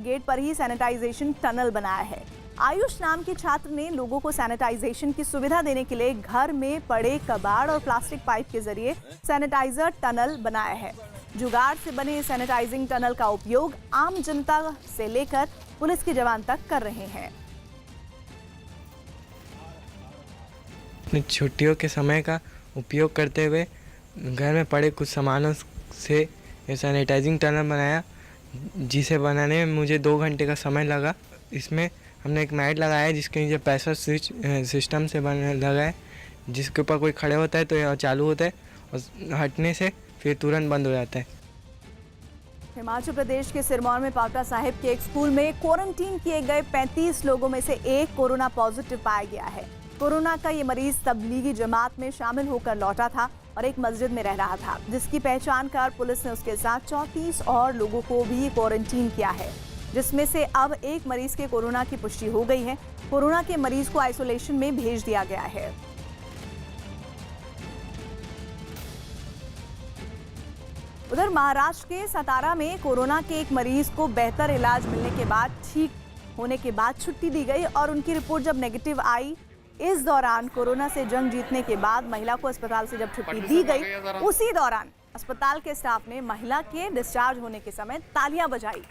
Gate पर ही sanitisation tunnel बनाया है। आयुष नाम के छात्र ने लोगों को सैनिटाइजेशन की सुविधा देने के लिए घर में पड़े कबाड़ और प्लास्टिक पाइप के जरिए सैनिटाइजर टनल बनाया है। जुगाड़ से बने सैनिटाइजिंग टनल का उपयोग आम जनता से लेकर पुलिस के जवान तक कर रहे हैं। अपनी छुट्टियों के समय का उपयोग करते हुए घर में पड़े कुछ सामानों से ये सैनिटाइजिंग टनल बनाया, जिसे बनाने में मुझे 2 घंटे का समय लगा। इसमें हमने एक मैट लगाया है जिसके नीचे प्रेशर स्विच सिस्टम से लगा है, जिसके ऊपर कोई खड़े होता है तो यह चालू होता है और हटने से फिर तुरंत बंद हो जाता है। हिमाचल प्रदेश के सिरमौर में पावटा साहिब के एक स्कूल में क्वारंटीन किए गए 35 लोगों में से एक कोरोना पॉजिटिव पाया गया है। कोरोना का ये मरीज तबलीगी जमात में शामिल होकर लौटा था और एक मस्जिद में रह रहा था, जिसकी पहचान कर पुलिस ने उसके साथ 34 और लोगों को भी क्वारंटीन किया है, जिसमें से अब एक मरीज के कोरोना की पुष्टि हो गई है। कोरोना के मरीज को आइसोलेशन में भेज दिया गया है। उधर महाराष्ट्र के सतारा में कोरोना के एक मरीज को बेहतर इलाज मिलने के बाद ठीक होने के बाद छुट्टी दी गई और उनकी रिपोर्ट जब नेगेटिव आई, इस दौरान कोरोना से जंग जीतने के बाद महिला को अस्पताल से जब छुट्टी दी गई, उसी दौरान अस्पताल के स्टाफ ने महिला के डिस्चार्ज होने के समय तालियां बजाई,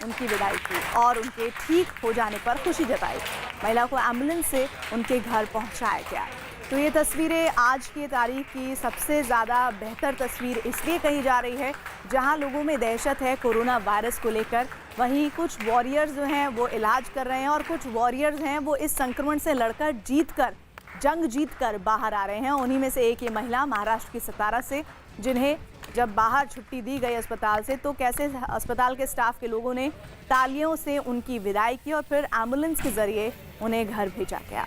उनकी विदाई की और उनके ठीक हो जाने पर खुशी जताई। महिला को एम्बुलेंस से उनके घर पहुंचाया गया। तो ये तस्वीरें आज की तारीख की सबसे ज़्यादा बेहतर तस्वीर इसलिए कही जा रही है जहां लोगों में दहशत है कोरोना वायरस को लेकर। वहीं कुछ वॉरियर्स जो हैं वो इलाज कर रहे हैं और कुछ वॉरियर्स हैं वो इस संक्रमण से लड़कर जंग जीत कर बाहर आ रहे हैं। उन्हीं में से एक ये महिला महाराष्ट्र की सतारा से, जिन्हें जब बाहर छुट्टी दी गई अस्पताल से तो कैसे अस्पताल के स्टाफ के लोगों ने तालियों से उनकी विदाई की और फिर एम्बुलेंस के जरिए उन्हें घर भेजा गया।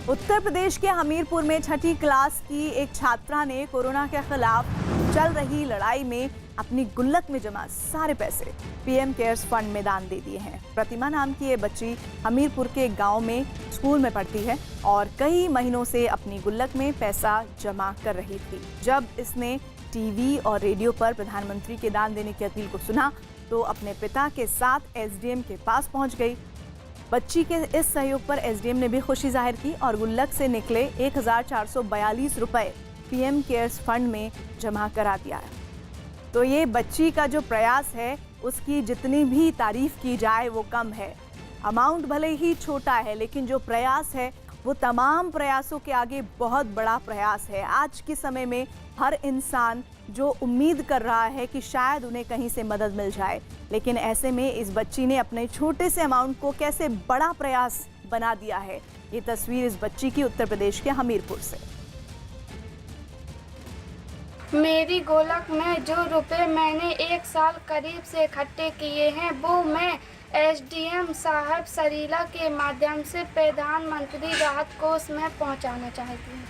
उत्तर प्रदेश के हमीरपुर में 6ठी क्लास की एक छात्रा ने कोरोना के खिलाफ चल रही लड़ाई में अपनी गुल्लक में जमा सारे पैसे पीएम केयर्स फंड में दान दे दिए हैं। प्रतिमा नाम की ये बच्ची हमीरपुर के एक गांव में स्कूल में पढ़ती है और कई महीनों से अपनी गुल्लक में पैसा जमा कर रही थी। जब इसने टीवी और रेडियो पर प्रधानमंत्री के दान देने की अपील को सुना तो अपने पिता के साथ एसडीएम के पास पहुंच गई। बच्ची के इस सहयोग पर एसडीएम ने भी खुशी जाहिर की और गुल्लक से निकले 1442 रुपए पीएम केयर्स फंड में जमा करा दिया है। तो ये बच्ची का जो प्रयास है उसकी जितनी भी तारीफ की जाए वो कम है। अमाउंट भले ही छोटा है लेकिन जो प्रयास है वो तमाम प्रयासों के आगे बहुत बड़ा प्रयास है। आज के समय में हर इंसान जो उम्मीद कर रहा है कि शायद उन्हें कहीं से मदद मिल जाए, लेकिन ऐसे में इस बच्ची ने अपने छोटे से अमाउंट को कैसे बड़ा प्रयास बना दिया है। ये तस्वीर इस बच्ची की उत्तर प्रदेश के हमीरपुर से। मेरी गोलक में जो रुपए मैंने 1 साल करीब से इकट्ठे किए हैं वो मैं एसडीएम साहब सरीला के माध्यम से प्रधानमंत्री राहत कोष में पहुंचाना चाहती हूँ।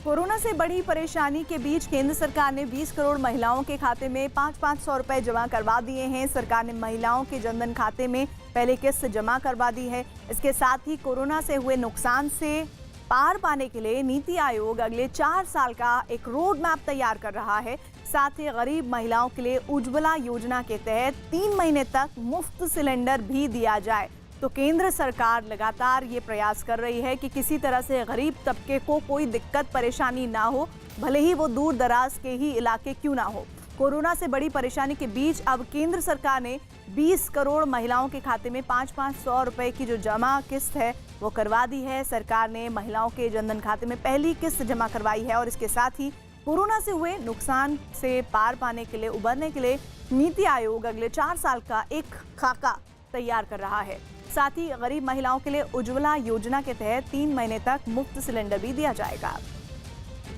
कोरोना से बड़ी परेशानी के बीच केंद्र सरकार ने 20 करोड़ महिलाओं के खाते में 500 रुपए जमा करवा दिए हैं। सरकार ने महिलाओं के जनधन खाते में पहले किस्त जमा करवा दी है। इसके साथ ही कोरोना से हुए नुकसान से पार पाने के लिए नीति आयोग अगले 4 साल का एक रोड मैप तैयार कर रहा है। साथ ही गरीब महिलाओं के लिए उज्ज्वला योजना के तहत 3 महीने तक मुफ्त सिलेंडर भी दिया जाए। तो केंद्र सरकार लगातार ये प्रयास कर रही है कि किसी तरह से गरीब तबके को कोई दिक्कत परेशानी ना हो, भले ही वो दूर दराज के ही इलाके क्यों ना हो। कोरोना से बड़ी परेशानी के बीच अब केंद्र सरकार ने 20 करोड़ महिलाओं के खाते में 500 रुपए की जो जमा किस्त है वो करवा दी है। सरकार ने महिलाओं के जनधन खाते में पहली किस्त जमा करवाई है और इसके साथ ही कोरोना से हुए नुकसान से पार पाने के लिए, उबरने के लिए नीति आयोग अगले 4 साल का एक खाका तैयार कर रहा है। साथ ही गरीब महिलाओं के लिए उज्ज्वला योजना के तहत 3 महीने तक मुफ्त सिलेंडर भी दिया जाएगा।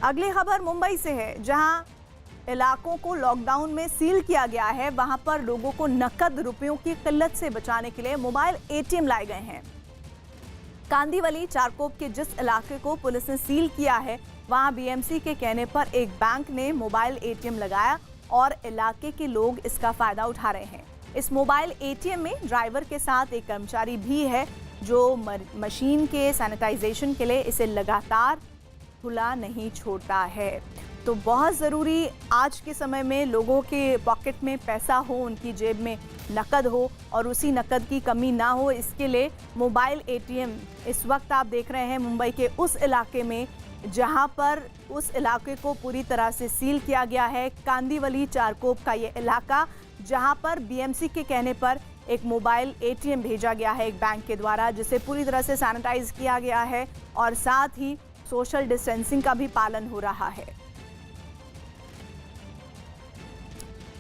अगली खबर मुंबई से है, जहां इलाकों को लॉकडाउन में सील किया गया है। वहां पर लोगों को नकद रुपयों की किल्लत से बचाने के लिए मोबाइल एटीएम लाए गए हैं। कांदीवली चारकोप के जिस इलाके को पुलिस ने सील किया है वहां बीएमसी के कहने पर एक बैंक ने मोबाइल एटीएम लगाया और इलाके के लोग इसका फायदा उठा रहे हैं। इस मोबाइल एटीएम में ड्राइवर के साथ एक कर्मचारी भी है जो मशीन के सैनिटाइजेशन के लिए इसे लगातार खुला नहीं छोड़ता है। तो बहुत ज़रूरी आज के समय में लोगों के पॉकेट में पैसा हो, उनकी जेब में नकद हो और उसी नकद की कमी ना हो, इसके लिए मोबाइल एटीएम इस वक्त आप देख रहे हैं मुंबई के उस इलाके में जहां पर उस इलाके को पूरी तरह से सील किया गया है। कांदीवली चारकोप का ये इलाका जहां पर बीएमसी के कहने पर एक मोबाइल एटीएम भेजा गया है एक बैंक के द्वारा, जिसे पूरी तरह से सैनिटाइज किया गया है और साथ ही सोशल डिस्टेंसिंग का भी पालन हो रहा है।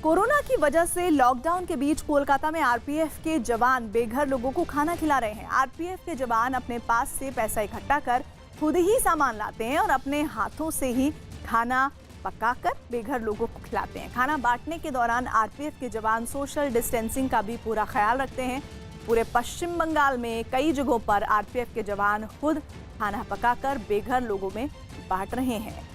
कोरोना की वजह से लॉकडाउन के बीच कोलकाता में आरपीएफ के जवान बेघर लोगों को खाना खिला रहे हैं। आरपीएफ के जवान अपने पास से पैसा इकट्ठा कर खुद ही सामान लाते हैं और अपने हाथों से ही खाना पकाकर बेघर लोगों को खिलाते हैं। खाना बांटने के दौरान आरपीएफ के जवान सोशल डिस्टेंसिंग का भी पूरा ख्याल रखते हैं। पूरे पश्चिम बंगाल में कई जगहों पर आरपीएफ के जवान खुद खाना पकाकर बेघर लोगों में बांट रहे हैं।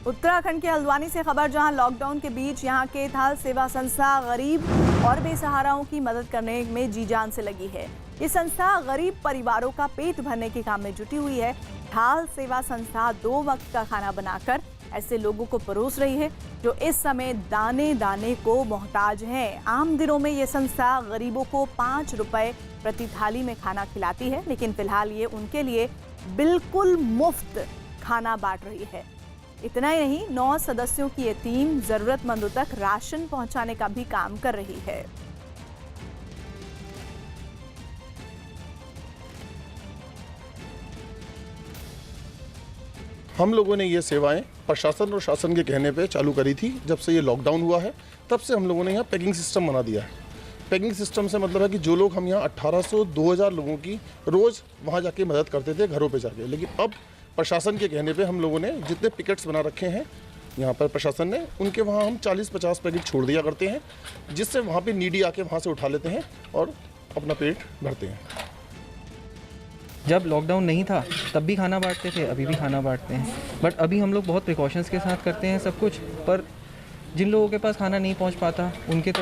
उत्तराखंड के हल्द्वानी से खबर, जहां लॉकडाउन के बीच यहां के थाल सेवा संस्था गरीब और बेसहाराओं की मदद करने में जी जान से लगी है। ये संस्था गरीब परिवारों का पेट भरने के काम में जुटी हुई है। थाल सेवा संस्था 2 वक्त का खाना बनाकर ऐसे लोगों को परोस रही है जो इस समय दाने दाने को मोहताज हैं। आम दिनों में ये संस्था गरीबों को 5 रुपए प्रति थाली में खाना खिलाती है, लेकिन फिलहाल ये उनके लिए बिल्कुल मुफ्त खाना बांट रही है। इतना ही नहीं, 9 सदस्यों की ये टीम जरूरतमंदों तक राशन पहुंचाने का भी काम कर रही है। हम लोगों ने ये सेवाएं प्रशासन और शासन के कहने पे चालू करी थी। जब से ये लॉकडाउन हुआ है तब से हम लोगों ने यहाँ पैकिंग सिस्टम बना दिया है। पैकिंग सिस्टम से मतलब है कि जो लोग हम यहाँ 1800-2000 लोगों की रोज़ वहाँ जाके मदद करते थे घरों पे जाके, लेकिन अब प्रशासन के कहने पे हम लोगों ने जितने पिकेट्स बना रखे हैं यहाँ पर प्रशासन ने, उनके वहाँ हम 40-50 पैकेट छोड़ दिया करते हैं, जिससे वहाँ पे नीडी आके वहाँ से उठा लेते हैं और अपना पेट भरते हैं। जब लॉकडाउन नहीं था तब भी खाना बांटते थे, अभी भी खाना बांटते हैं, बट अभी हम लोग बहुत प्रिकॉशंस के साथ करते हैं सब कुछ। पर जिन लोगों के पास खाना नहीं पहुंच पाता उनके तक